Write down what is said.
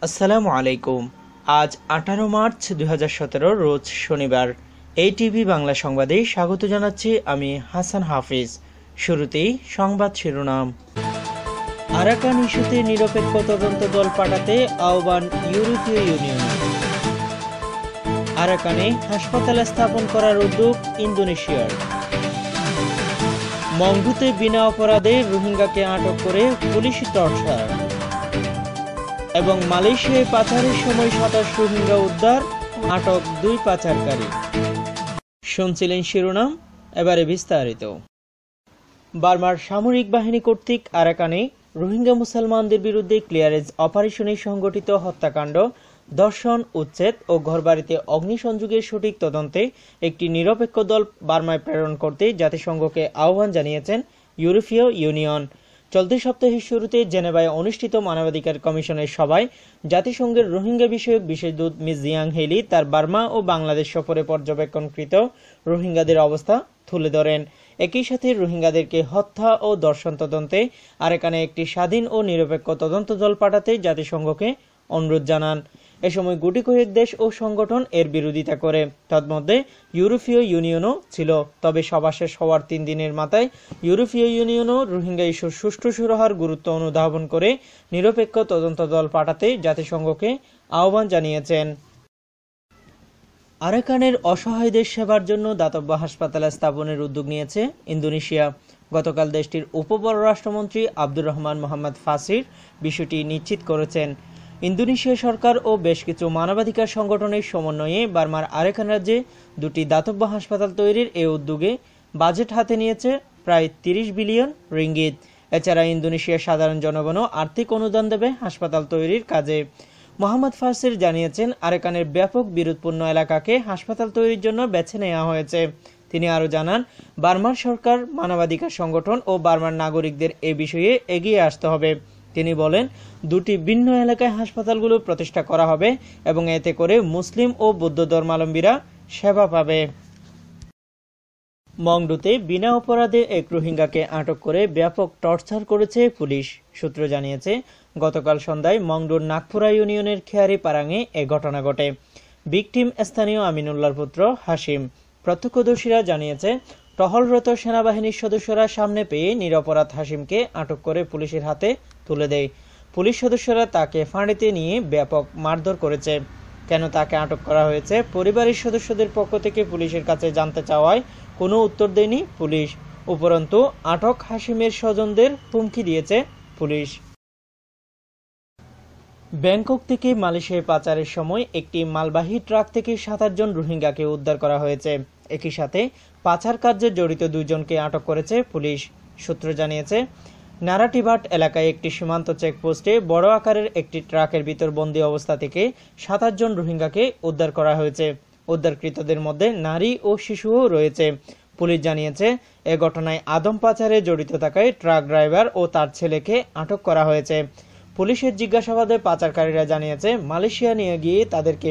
আসসালামু আলাইকুম। আজ 18 মার্চ 2017 রোজ শনিবার। ATV বাংলা সংবাদে স্বাগত জানাচ্ছি আমি হাসান হাফিজ। শুরুতেই সংবাদ শিরোনাম। আরাকান ইস্যুতে নিরপেক্ষ তদন্ত দল পাঠাতে আহ্বান ইউরোপীয় ইউনিয়নের। আরাকানে হাসপাতাল স্থাপন করার উদ্যোগ ইন্দোনেশিয়ার। মংডুতে বিনা অপরাধে রোহিঙ্গাকে আটক করে পুলিশ টর্চার। এবং মালয়েশিয়ায় পাচারের সময় 27 রোহিঙ্গা উদ্ধার, আটক 2 পাচারকারী। শুনছিলেন শিরোনাম, এবারে বিস্তারিত। বার্মার সামরিক বাহিনী কর্তৃক আরাকানে রোহিঙ্গা মুসলমানদের বিরুদ্ধে ক্লিয়ারেন্স অপারেশনে সংগঠিত হত্যাকাণ্ড, ধর্ষণ, উচ্ছেদ ও ঘরবাড়িতে অগ্নিসংযোগের সঠিক তদন্তে একটি নিরপেক্ষ দল বার্মায় প্রেরণ করতে জাতিসংঘকে আহ্বান জানিয়েছেন ইউরোপীয় ইউনিয়ন। চলতি সপ্তাহের শুরুতে জেনেভায় অনুষ্ঠিত মানবাধিকার কমিশনের সভায় জাতিসংঘের রোহিঙ্গা বিষয়ক বিশেষ দূত মিস জিয়াং হেলি তার বার্মা ও বাংলাদেশ সফরে পর্যবেক্ষণকৃত রোহিঙ্গাদের অবস্থা তুলে ধরেন। একই সাথে রোহিঙ্গাদেরকে হত্যা ও ধর্ষণ তদন্তে আরাকানে একটি স্বাধীন ও নিরপেক্ষ তদন্ত দল পাঠাতে জাতিসংঘকে অনুরোধ জানান। এ সময় গুটি কয়েক দেশ ও সংগঠন এর বিরোধিতা করে, তন্মধ্যে ইউরোপীয় ইউনিয়নও ছিল। তবে সভা শেষ হওয়ার 3 দিনের মাথায় ইউরোপীয় ইউনিয়নও রোহিঙ্গা ইস্যুর সুষ্ঠু সুরাহার গুরুত্ব অনুধাবন করে নিরপেক্ষ তদন্ত দল পাঠাতে জাতিসংঘকে আহ্বান জানিয়েছেন। আরাকানের অসহায়দের সেবার জন্য দাতব্য হাসপাতাল স্থাপনের উদ্যোগ নিয়েছে ইন্দোনেশিয়া। গতকাল দেশটির উপপররাষ্ট্রমন্ত্রী আব্দুর রহমান মোহাম্মদ ফাসির বিষয়টি নিশ্চিত করেছেন। ইন্দোনেশিয়া সরকার ও বেশ কিছু মানবাধিকার সংগঠনের সমন্বয়ে বার্মার আরাকান রাজ্যে 2টি দাতব্য হাসপাতাল তৈরির এই উদ্যোগে বাজেট হাতে নিয়েছে প্রায় 30 বিলিয়ন রিঙ্গিত। এছাড়া ইন্দোনেশিয়ার সাধারণ জনগণও আর্থিক অনুদান দেবে হাসপাতাল তৈরির কাজে। মোহাম্মদ ফাসির জানিয়েছেন, আরাকানের ব্যাপক বিরোধপূর্ণ এলাকাকে হাসপাতাল তৈরির জন্য বেছে নেওয়া হয়েছে। তিনি আরও জানান, বার্মার সরকার, মানবাধিকার সংগঠন ও বার্মার নাগরিকদের এ বিষয়ে এগিয়ে আসতে হবে। তিনি বলেন, 2টি ভিন্ন এলাকায় হাসপাতালগুলো প্রতিষ্ঠা করা হবে এবং এতে করে মুসলিম ও বৌদ্ধ ধর্মাবলম্বীরা সেবা পাবে। মংডুতে বিনা অপরাধে এক রোহিঙ্গাকে আটক করে ব্যাপক টর্চার করেছে পুলিশ। সূত্র জানিয়েছে, গতকাল সন্ধ্যায় মংডুর নাগপুরা ইউনিয়নের খেয়ারি পারাঙে এ ঘটনা ঘটে। ভিকটিম স্থানীয় আমিনুল্লাহর পুত্র হাসিম। প্রত্যক্ষদর্শীরা জানিয়েছে, টহলরত সেনাবাহিনীর সদস্যরা সামনে পেয়ে নিরপরাধ হাসিমকে আটক করে পুলিশের হাতে তুলে দেয়। পুলিশ সদস্যরা তাকে ফাঁড়িতে নিয়ে ব্যাপক মারধর করেছে। কেন তাকে আটক করা হয়েছে পরিবারের সদস্যদের পক্ষ থেকে পুলিশের কাছে জানতে চাওয়ায় কোনো উত্তর দেয়নি পুলিশ। উপরন্তু আটক হাসিমের স্বজনদের হুমকি দিয়েছে পুলিশ। ব্যাংকক থেকে মালয়েশিয়ায় পাচারের সময় একটি মালবাহী ট্রাক থেকে 27 জন রোহিঙ্গাকে উদ্ধার করা হয়েছে। একই সাথে পাচার কার্যে জড়িত 2 জনকে আটক করেছে পুলিশ। সূত্র জানিয়েছে, নারাটিভাট এলাকায় একটি সীমান্ত চেকপোস্টে বড় আকারের একটি ট্রাকের ভিতর বন্দী অবস্থা থেকে 27 জন রোহিঙ্গাকে উদ্ধার করা হয়েছে। উদ্ধারকৃতদের মধ্যে নারী ও শিশুও রয়েছে। পুলিশ জানিয়েছে, এ ঘটনায় আদম পাচারে জড়িত থাকায় ট্রাক ড্রাইভার ও তার ছেলেকে আটক করা হয়েছে। পুলিশের জিজ্ঞাসাবাদে পাচারকারীরা জানিয়েছে, মালয়েশিয়া নিয়ে গিয়ে তাদেরকে